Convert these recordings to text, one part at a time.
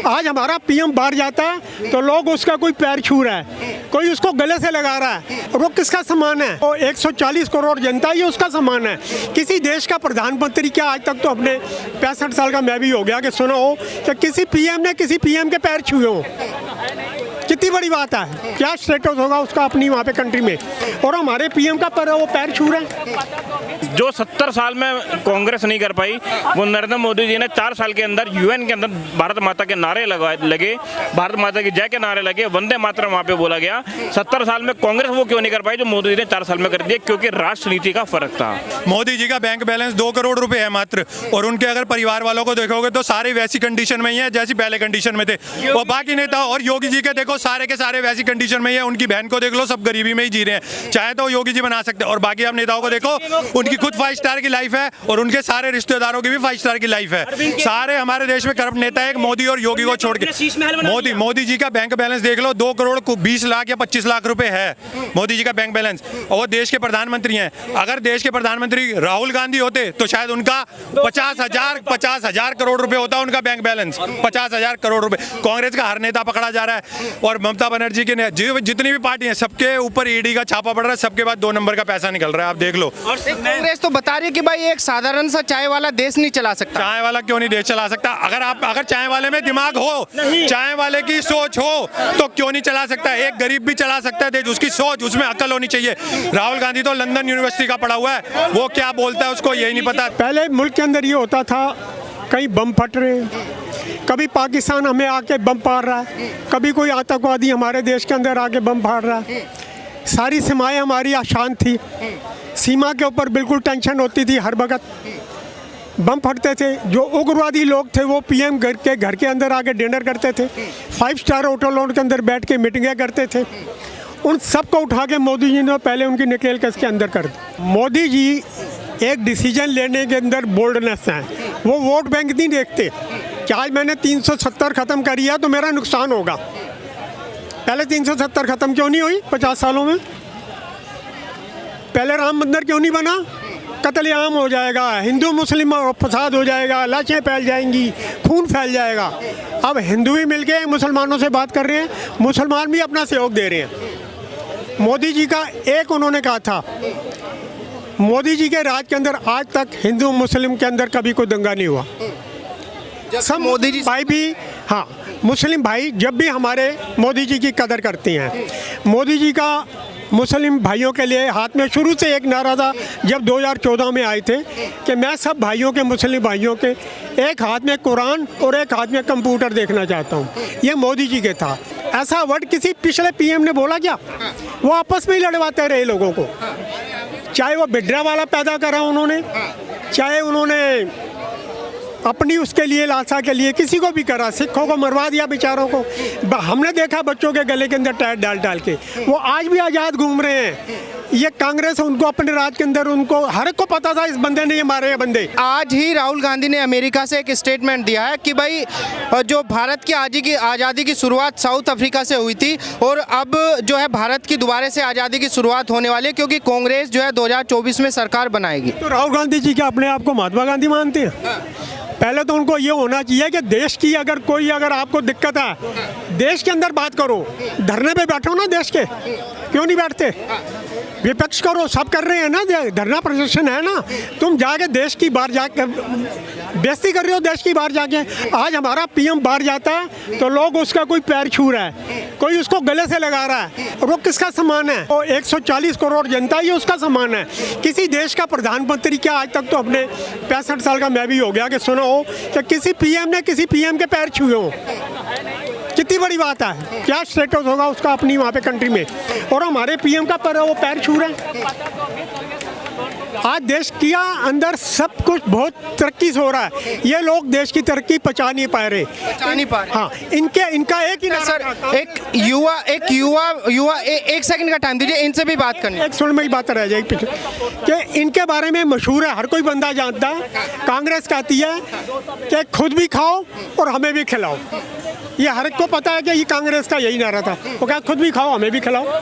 आज हमारा पीएम बाहर जाता है तो लोग उसका कोई पैर छू रहा है, कोई उसको गले से लगा रहा है, और वो किसका सामान है? वो 140 करोड़ जनता, ये उसका सामान है। किसी देश का प्रधानमंत्री क्या, आज तक तो अपने 65 साल का मैं भी हो गया कि सुना हो कि किसी पीएम ने किसी पीएम के पैर छुए हो? कितनी बड़ी बात है, क्या स्टेटस होगा उसका अपनी वहाँ पे कंट्री में, और हमारे पीएम का पर वो पैर छू रहे हैं। जो 70 साल में कांग्रेस नहीं कर पाई, वो नरेंद्र मोदी जी ने 4 साल के अंदर यूएन के अंदर भारत माता के नारे लगे, भारत माता की जय के नारे लगे, वंदे मातरम वहाँ पे बोला गया। 70 साल में कांग्रेस वो क्यों नहीं कर पाई जो मोदी जी ने 4 साल में कर दिया? क्योंकि राष्ट्रनीति का फर्क था। मोदी जी का बैंक बैलेंस 2 करोड़ रुपए है मात्र, और उनके अगर परिवार वालों को देखोगे तो सारे वैसी कंडीशन में ही है जैसी पहले कंडीशन में थे। वो बाकी नेता और योगी जी के देखो सारे के सारे वैसी कंडीशन में ही है। उनकी बहन को देख लो, सब गरीबी में ही जी रहे हैं। चाहे तो योगी जी बना सकते हैं, और बाकी आप नेताओं को देखो, उनकी खुद 5 स्टार की लाइफ है और उनके सारे रिश्तेदारों की भी 5 स्टार की लाइफ है। सारे हमारे देश में करप्ट नेता है, मोदी और योगी को छोड़ के। मोदी जी का बैंक बैलेंस देख लो, 2 करोड़ 20 लाख या 25 लाख रुपए है मोदी जी का बैंक बैलेंस, और वो देश के प्रधानमंत्री हैं। अगर देश के प्रधानमंत्री राहुल गांधी होते तो शायद उनका 50,000 करोड़ रुपए होता उनका बैंक बैलेंस, 50,000 करोड़ रुपए। कांग्रेस का हर नेता पकड़ा जा रहा है, और ममता बनर्जी के जितनी भी पार्टी है सबके ऊपर ईडी का छापा पड़ रहा है, सबके बाद 2 नंबर का पैसा निकल रहा है। आप देख लो। और कांग्रेस तो बता रही है कि भाई एक साधारण सा चाय वाला देश नहीं चला सकता। चाय वाला क्यों नहीं देश चला सकता? अगर चाय वाले में दिमाग हो, चाय वाले की सोच हो, तो क्यों नहीं चला सकता? एक गरीब भी चला सकता है देश, उसकी सोच, उसमें अकल होनी चाहिए। राहुल गांधी तो लंदन यूनिवर्सिटी का पढ़ा हुआ है, वो क्या बोलता है उसको यही नहीं पता। पहले मुल्क के अंदर ये होता था, कहीं बम फट रहे, कभी पाकिस्तान हमें आके बम फाड़ रहा है, कभी कोई आतंकवादी हमारे देश के अंदर आके बम फाड़ रहा है। सारी सीमाएं हमारी अशांत थी, सीमा के ऊपर बिल्कुल टेंशन होती थी, हर वक्त बम फटते थे। जो उग्रवादी लोग थे वो पीएम घर के अंदर आके डिनर करते थे, 5 स्टार होटलों के अंदर बैठ के मीटिंगें करते थे। उन सबको उठा के मोदी जी ने पहले उनकी नकेल कस के अंदर कर दी। मोदी जी एक डिसीजन लेने के अंदर बोल्डनेस है, वो वोट बैंक नहीं देखते कि आज मैंने 370 ख़त्म करी है तो मेरा नुकसान होगा। पहले 370 ख़त्म क्यों नहीं हुई 50 सालों में? पहले राम मंदिर क्यों नहीं बना? कत्लेआम हो जाएगा, हिंदू मुस्लिम फसाद हो जाएगा, लाशें फैल जाएंगी, खून फैल जाएगा। अब हिंदू भी मिलके मुसलमानों से बात कर रहे हैं, मुसलमान भी अपना सहयोग दे रहे हैं। मोदी जी का एक उन्होंने कहा था, मोदी जी के राज के अंदर आज तक हिंदू मुस्लिम के अंदर कभी कोई दंगा नहीं हुआ। सब मोदी जी भाई भी, हाँ, मुस्लिम भाई जब भी हमारे मोदी जी की कदर करते हैं। मोदी जी का मुस्लिम भाइयों के लिए हाथ में शुरू से एक नारा था, जब 2014 में आए थे, कि मैं सब भाइयों के, मुस्लिम भाइयों के एक हाथ में कुरान और एक हाथ में कंप्यूटर देखना चाहता हूँ। ये मोदी जी के था। ऐसा वर्ड किसी पिछले पीएम ने बोला क्या? वो आपस में ही लड़वाते रहे लोगों को, चाहे वो बिड्रा वाला पैदा करा उन्होंने, चाहे उन्होंने अपनी उसके लिए लालसा के लिए किसी को भी करा, सिखों को मरवा दिया बेचारों को। हमने देखा बच्चों के गले के अंदर टायर डाल डाल के, वो आज भी आज़ाद घूम रहे हैं। ये कांग्रेस उनको अपने राज के अंदर, उनको हर एक को पता था इस बंदे ने ये मारे हैं बंदे। आज ही राहुल गांधी ने अमेरिका से एक स्टेटमेंट दिया है कि भाई जो भारत की आज़ादी की शुरुआत साउथ अफ्रीका से हुई थी, और अब जो है भारत की दोबारा से आज़ादी की शुरुआत होने वाली है, क्योंकि कांग्रेस जो है 2024 में सरकार बनाएगी। तो राहुल गांधी जी क्या अपने आप को महात्मा गांधी मानते हैं? पहले तो उनको ये होना चाहिए कि देश की अगर आपको दिक्कत है, देश के अंदर बात करो, धरने पे बैठो ना देश के, क्यों नहीं बैठते? विपक्ष करो, सब कर रहे हैं ना, धरना प्रदर्शन है ना। तुम जाके देश की बाहर जाके बेइज्जती कर रहे हो, देश की बाहर जाके। आज हमारा पीएम बाहर जाता है तो लोग उसका कोई पैर छू रहा है, कोई उसको गले से लगा रहा है, और वो किसका सामान है? वो 140 करोड़ जनता, ये उसका सामान है। किसी देश का प्रधानमंत्री क्या, आज तक तो अपने 65 साल का मैं भी हो गया कि सुना हो कि किसी पीएम ने किसी पीएम के पैर छुए हो? कितनी बड़ी बात है, क्या स्टेटस होगा उसका अपनी वहाँ पे कंट्री में, और हमारे पीएम का पर वो पैर छू रहे हैं। आज देश के अंदर सब कुछ बहुत तरक्की से हो रहा है, ये लोग देश की तरक्की पचा नहीं पा रहे। हाँ, इनका एक ही सर, एक युवा एक सेकंड का टाइम दीजिए, इनसे भी बात करनी है। एक सुन में बात रह जाएगी पीछे कि इनके बारे में मशहूर है, हर कोई बंदा जानता है। कांग्रेस कहती है कि खुद भी खाओ और हमें भी खिलाओ। ये हर एक को पता है कि ये कांग्रेस का यही नारा था। वो क्या खुद भी खाओ हमें भी खिलाओ,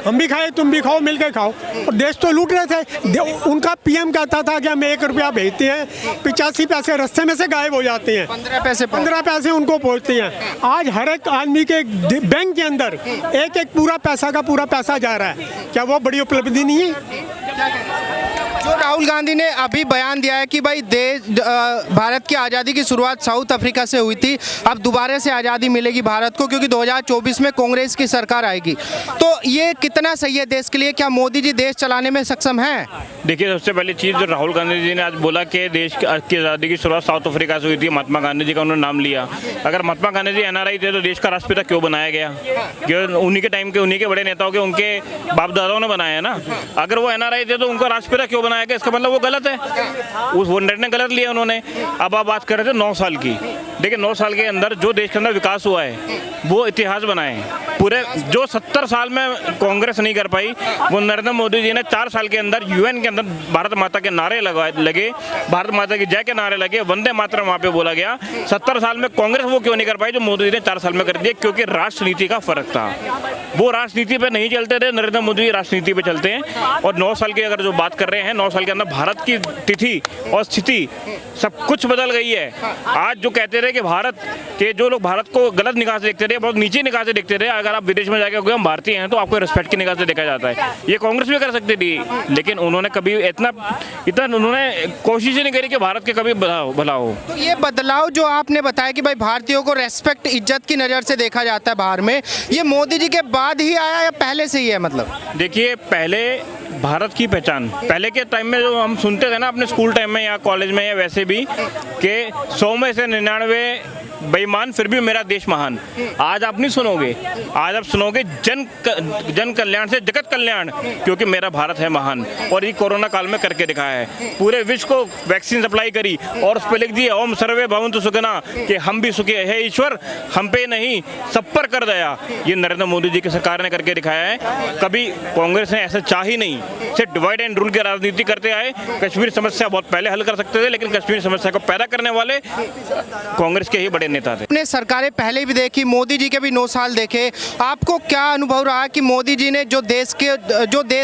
हम भी खाए तुम भी खाओ, मिलकर खाओ। और देश तो लूट रहे थे। उनका पीएम कहता था कि हम 1 रुपया भेजते हैं, 85 पैसे रास्ते में से गायब हो जाते हैं, 15 पैसे उनको पहुँचते हैं। आज हर एक आदमी के बैंक के अंदर एक पूरा पैसा का पूरा पैसा जा रहा है। क्या वो बड़ी उपलब्धि नहीं है? जो राहुल गांधी ने अभी बयान दिया है कि भाई भारत की आज़ादी की शुरुआत साउथ अफ्रीका से हुई थी, अब दोबारा से आज़ादी मिलेगी भारत को क्योंकि 2024 में कांग्रेस की सरकार आएगी, तो ये कितना सही है देश के लिए? क्या मोदी जी देश चलाने में सक्षम हैं? देखिए, सबसे पहली चीज़ जो राहुल गांधी जी ने आज बोला कि देश की आज़ादी की शुरुआत साउथ अफ्रीका से हुई थी, महात्मा गांधी जी का उन्होंने नाम लिया। अगर महात्मा गांधी जी एनआरआई थे तो देश का राष्ट्रपिता क्यों बनाया गया? क्यों उन्हीं के टाइम के, उन्हीं के बड़े नेताओं के, उनके बाप दादाओं ने बनाया ना। अगर वो एनआरआई थे तो उनका राष्ट्रपिता क्यों बनाया गया? इसका मतलब वो गलत है, वो निर्णय गलत लिया उन्होंने। अब आप बात कर रहे थे 9 साल की। देखिए, 9 साल के अंदर जो देश के अंदर विकास हुआ है वो इतिहास बनाए। पूरे जो 70 साल में कांग्रेस नहीं कर पाई, वो नरेंद्र मोदी जी ने 4 साल के अंदर यूएन के अंदर भारत माता के नारे लगे, भारत माता की जय के नारे लगे, वंदे मातरम वहाँ पे बोला गया। 70 साल में कांग्रेस वो क्यों नहीं कर पाई जो मोदी जी ने 4 साल में कर दिया? क्योंकि राष्ट्रनीति का फर्क था। वो राजनीति पे नहीं चलते थे, नरेंद्र मोदी राजनीति पे चलते हैं। और 9 साल की अगर जो बात कर रहे हैं, 9 साल के अंदर भारत की तिथि और स्थिति सब कुछ बदल गई है। आज जो कहते रहे कि भारत के जो लोग भारत को गलत निगाह से देखते रहे, बहुत नीचे निगाह से देखते रहे, अगर आप विदेश में जाकर हम भारतीय हैं तो आपको रिस्पेक्ट की निगाह से देखा जाता है। ये कांग्रेस भी कर सकती थी, लेकिन उन्होंने कभी इतना उन्होंने कोशिश ही नहीं करी कि भारत के कभी भला हो। तो ये बदलाव जो आपने बताया कि भाई भारतीयों को रेस्पेक्ट, इज्जत की नज़र से देखा जाता है बाहर में, ये मोदी जी के बाद ही आया या पहले से ही है? मतलब देखिए, पहले भारत की पहचान, पहले के टाइम में जो हम सुनते थे ना अपने स्कूल टाइम में या कॉलेज में या वैसे भी, कि 100 में से 99 बेईमान फिर भी मेरा देश महान। आज आप नहीं सुनोगे, आज आप सुनोगे जन कल्याण से जगत कल्याण, क्योंकि मेरा भारत है महान। और ये कोरोना काल में करके दिखाया है, पूरे विश्व को वैक्सीन सप्लाई करी और उस पर लिख दिया ओम सर्वे भवन्तु सुखिनः, कि हम भी सुखी है ईश्वर, हम पे नहीं सब पर कर दया। ये नरेंद्र मोदी जी की सरकार ने करके दिखाया है। कभी कांग्रेस ने ऐसा चाह ही नहीं, सिर्फ डिवाइड एंड रूल की राजनीति करते आए। कश्मीर समस्या बहुत पहले हल कर सकते थे, लेकिन कश्मीर समस्या को पैदा करने वाले कांग्रेस के ही बड़े नेता थे। अपने सरकारें पहले भी देखी, मोदी जी के भी 9 साल देखे, आपको क्या अनुभव रहा कि मोदी जी ने जो देश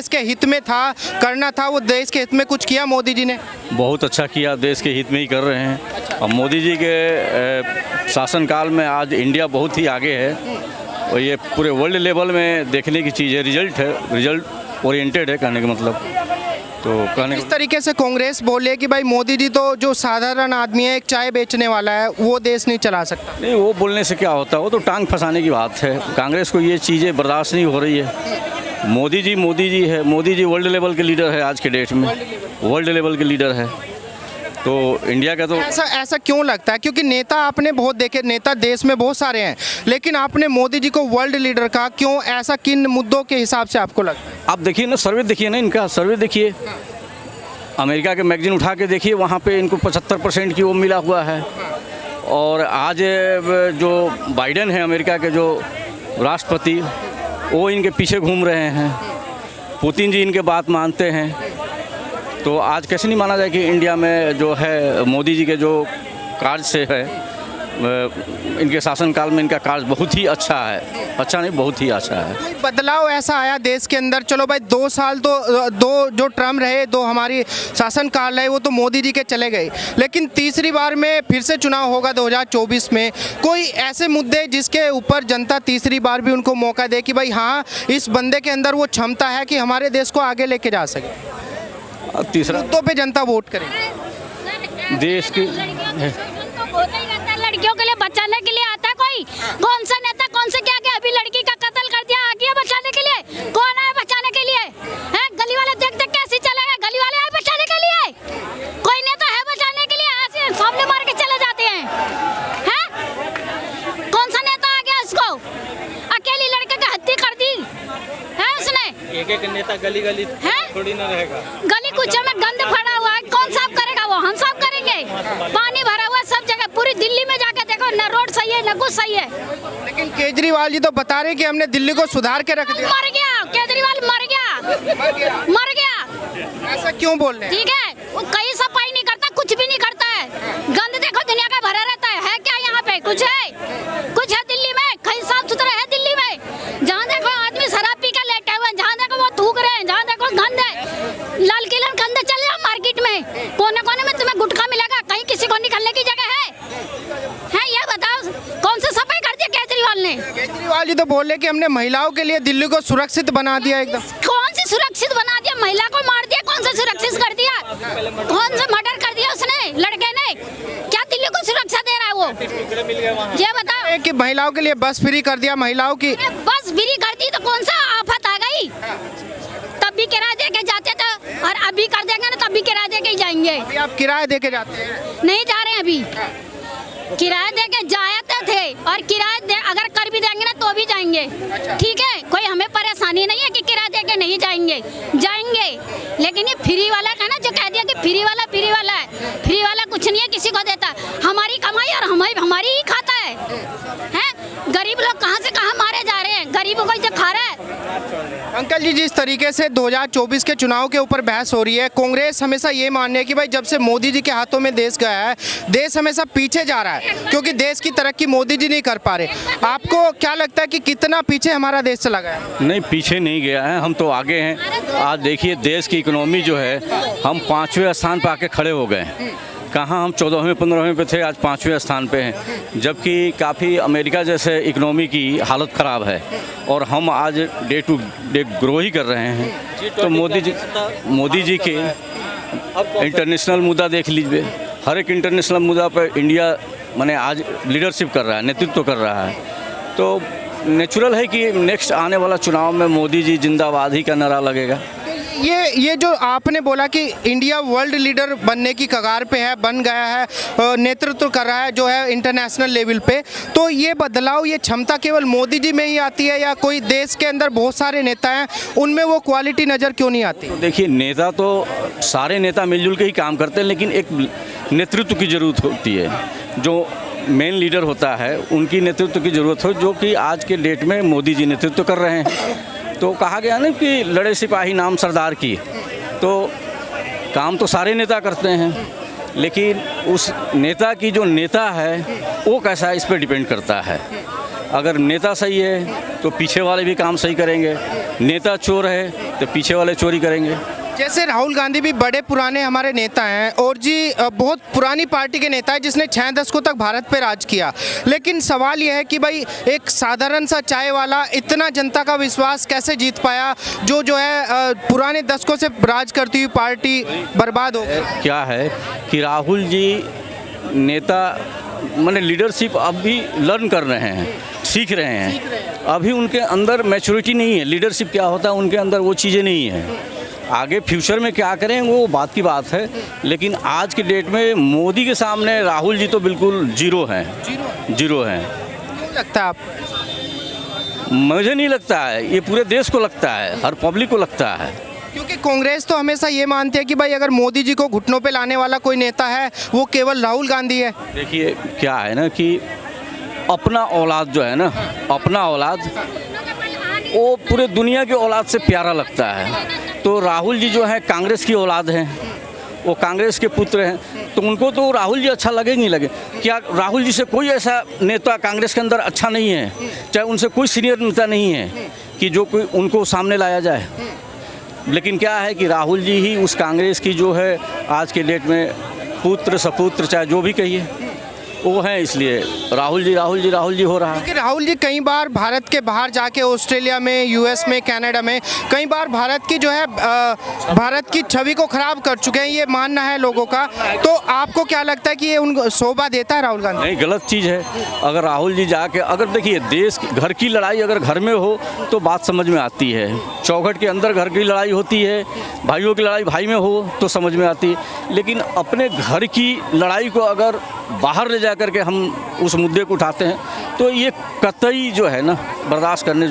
के हित में था, करना था, वो देश के हित में कुछ किया मोदी जी ने? बहुत अच्छा किया, देश के हित में ही कर रहे हैं। और मोदी जी के शासनकाल में आज इंडिया बहुत ही आगे है और ये पूरे वर्ल्ड लेवल में देखने की चीज़ है। रिजल्ट ओरिएंटेड है कहने का मतलब। तो कहने इस तरीके से कांग्रेस बोले कि भाई मोदी जी तो जो साधारण आदमी है, एक चाय बेचने वाला है, वो देश नहीं चला सकता। नहीं, वो बोलने से क्या होता है, वो तो टांग फंसाने की बात है। कांग्रेस को ये चीज़ें बर्दाश्त नहीं हो रही है। मोदी जी है, मोदी जी वर्ल्ड लेवल के लीडर है आज के डेट में, वर्ल्ड लेवल के लीडर है। तो इंडिया का तो ऐसा क्यों लगता है? क्योंकि नेता आपने बहुत देखे, नेता देश में बहुत सारे हैं, लेकिन आपने मोदी जी को वर्ल्ड लीडर कहा, क्यों? ऐसा किन मुद्दों के हिसाब से आपको लगता है? आप देखिए ना, सर्वे देखिए ना, इनका सर्वे देखिए, अमेरिका के मैगजीन उठा के देखिए, वहाँ पे इनको 75% की वो मिला हुआ है। और आज जो बाइडेन है अमेरिका के जो राष्ट्रपति, वो इनके पीछे घूम रहे हैं। पुतिन जी इनके बात मानते हैं। तो आज कैसे नहीं माना जाए कि इंडिया में जो है मोदी जी के जो कार्य से है, इनके शासनकाल में इनका कार्य बहुत ही अच्छा है। अच्छा नहीं, बहुत ही अच्छा है। कोई बदलाव ऐसा आया देश के अंदर? चलो भाई 2 साल तो दो जो टर्म रहे, 2 हमारी शासनकाल रहे, वो तो मोदी जी के चले गए, लेकिन तीसरी बार में फिर से चुनाव होगा 2024 में। कोई ऐसे मुद्दे जिसके ऊपर जनता तीसरी बार भी उनको मौका दे कि भाई हाँ, इस बंदे के अंदर वो क्षमता है कि हमारे देश को आगे लेके जा सके? तीसरा मुद्दों पे जनता वोट करे। देश की लड़कियों के लिए बचाने के लिए आता है कोई? कौन सा नेता कौन से क्या गया? अभी लड़की का कत्ल कर दिया, आ गया बचाने के लिए? कौन आया बचाने के लिए? हैं? गली वाले देख देख कैसे चला गया, गली वाले आए बचाने के लिए? कोई नेता है बचाने के लिए? ऐसे सामने मार के चले जाते हैं। हैं? कौन सा नेता आ गया? उसको अकेली लड़के की हत्या कर दी है उसने। एक नेता गली थोड़ी ना रहेगा। गली कुचों में गंद भरा हुआ है, कौन साफ करेगा? वो हम साफ करेंगे। पानी भरा हुआ सब जगह, पूरी दिल्ली में जाके देखो, न रोड सही है न कुछ सही है। लेकिन केजरीवाल जी तो बता रहे कि हमने दिल्ली को सुधार के रख दिया। मर गया केजरीवाल, मर गया। ऐसा क्यों बोल रहे हैं? ठीक है, वो कहीं सफाई नहीं करता, कुछ भी नहीं करता है। गंद देखो दुनिया का भरा रहता है क्या यहाँ पे? कुछ है उसने। केजरीवाल जी तो बोल रहे कि हमने महिलाओं के लिए दिल्ली को सुरक्षित बना दिया एकदम। कौन सी सुरक्षित बना दिया? महिला को मार दिया, कौन सा सुरक्षित कर दिया? कौन सा मर्डर कर दिया उसने, लड़के ने? क्या दिल्ली को सुरक्षा दे रहा है वो? ये बताओ कि महिलाओं के लिए बस फ्री कर दिया, महिलाओं की बस फ्री कर दी तो कौन सा आफत आ गई? तब भी किराया दे के जाते थे और अभी कर देंगे ना, तब भी किराया दे के ही जाएंगे। अभी आप किराया दे के जाते हैं? नहीं जा रहे हैं अभी, किराया दे के जाते थे और किराया दे अगर कर भी देंगे ना तो भी जाएंगे। ठीक है, कोई हमें परेशानी नहीं है कि किराया दे के नहीं जाएंगे, जाएंगे। लेकिन ये फ्री वाला का ना, जो कह दिया कि फ्री वाला है, फ्री वाला कुछ नहीं है किसी को देता। हमारी कमाई और हमारी ही खाता है, हैं? गरीब लोग कहाँ से कहाँ मारे जा रहे हैं, गरीबों को जो खा रहा है। अंकल जी, जिस तरीके से 2024 के चुनाव के ऊपर बहस हो रही है, कांग्रेस हमेशा ये मानने है कि भाई जब से मोदी जी के हाथों में देश गया है, देश हमेशा पीछे जा रहा है क्योंकि देश की तरक्की मोदी जी नहीं कर पा रहे। आपको क्या लगता है कि कितना पीछे हमारा देश चला गया है? नहीं, पीछे नहीं गया है, हम तो आगे हैं। आज देखिए देश की इकोनॉमी जो है, हम 5वें स्थान पर आके खड़े हो गए हैं। कहाँ हम 14वें 15वें पे थे, आज 5वें स्थान पे हैं। जबकि काफ़ी अमेरिका जैसे इकोनॉमी की हालत ख़राब है और हम आज डे टू डे ग्रो ही कर रहे हैं। तो मोदी जी के इंटरनेशनल मुद्दा देख लीजिए, हर एक इंटरनेशनल मुद्दा पर इंडिया माने आज लीडरशिप कर रहा है, नेतृत्व कर रहा है। तो नेचुरल है कि नेक्स्ट आने वाला चुनाव में मोदी जी जिंदाबाद ही का नारा लगेगा। ये जो आपने बोला कि इंडिया वर्ल्ड लीडर बनने की कगार पे है, बन गया है, नेतृत्व कर रहा है जो है इंटरनेशनल लेवल पे, तो ये बदलाव, ये क्षमता केवल मोदी जी में ही आती है या कोई देश के अंदर बहुत सारे नेता हैं उनमें वो क्वालिटी नज़र क्यों नहीं आती? तो देखिए, नेता तो सारे नेता मिलजुल के ही काम करते हैं, लेकिन एक नेतृत्व की ज़रूरत होती है। जो मेन लीडर होता है उनकी नेतृत्व की ज़रूरत हो, जो कि आज के डेट में मोदी जी नेतृत्व कर रहे हैं। तो कहा गया ना कि लड़े सिपाही नाम सरदार की, तो काम तो सारे नेता करते हैं, लेकिन उस नेता की जो नेता है वो कैसा है इस पर डिपेंड करता है। अगर नेता सही है तो पीछे वाले भी काम सही करेंगे, नेता चोर है तो पीछे वाले चोरी करेंगे। जैसे राहुल गांधी भी बड़े पुराने हमारे नेता हैं और जी बहुत पुरानी पार्टी के नेता है जिसने 6 दशकों तक भारत पे राज किया, लेकिन सवाल यह है कि भाई एक साधारण सा चाय वाला इतना जनता का विश्वास कैसे जीत पाया, जो है पुराने दशकों से राज करती हुई पार्टी बर्बाद हो गई। क्या है कि राहुल जी नेता माने लीडरशिप अब भी लर्न कर रहे हैं, सीख रहे हैं। अभी उनके अंदर मैच्योरिटी नहीं है, लीडरशिप क्या होता है उनके अंदर वो चीज़ें नहीं है। आगे फ्यूचर में क्या करें वो बात की बात है, लेकिन आज की डेट में मोदी के सामने राहुल जी तो बिल्कुल जीरो हैं। क्यों लगता है आप? मुझे नहीं लगता है, ये पूरे देश को लगता है, हर पब्लिक को लगता है। क्योंकि कांग्रेस तो हमेशा ये मानती है कि भाई अगर मोदी जी को घुटनों पे लाने वाला कोई नेता है वो केवल राहुल गांधी है। देखिए क्या है ना कि अपना औलाद जो है ना, अपना औलाद वो पूरे दुनिया की औलाद से प्यारा लगता है। तो राहुल जी जो है कांग्रेस की औलाद हैं, वो कांग्रेस के पुत्र हैं, तो उनको तो राहुल जी अच्छा लगे नहीं लगे। क्या राहुल जी से कोई ऐसा नेता कांग्रेस के अंदर अच्छा नहीं है, चाहे उनसे कोई सीनियर नेता नहीं है कि जो कोई उनको सामने लाया जाए? लेकिन क्या है कि राहुल जी ही उस कांग्रेस की जो है आज के डेट में पुत्र सपुत्र चाहे जो भी कहिए वो है, इसलिए राहुल जी हो रहा है। क्योंकि राहुल जी कई बार भारत के बाहर जाके ऑस्ट्रेलिया में, यूएस में, कनाडा में कई बार भारत की जो है भारत की छवि को खराब कर चुके हैं, ये मानना है लोगों का। तो आपको क्या लगता है कि ये उनको शोभा देता है राहुल गांधी? नहीं, गलत चीज़ है। अगर राहुल जी जाके, अगर देखिए देश घर की लड़ाई अगर घर में हो तो बात समझ में आती है, चौखट के अंदर घर की लड़ाई होती है, भाइयों की लड़ाई भाई में हो तो समझ में आती है, लेकिन अपने घर की लड़ाई को अगर बाहर ले जा करके हम उस मुद्दे को उठाते हैं तो ये कतई जो है ना बर्दाश्त करने